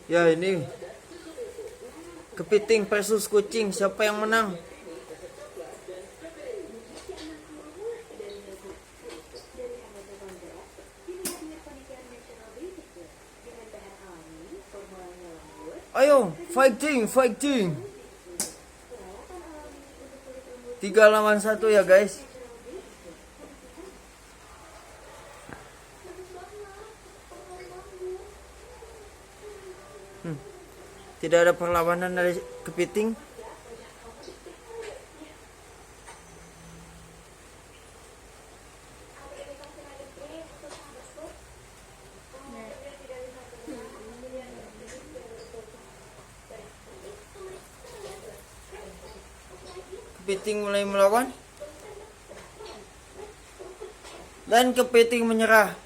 Ya ini kepiting versus kucing, siapa yang menang? Ayo, fighting, fighting. 3 lawan 1 ya guys. Tidak ada perlawanan dari kepiting. Kepiting mulai melawan dan kepiting menyerah.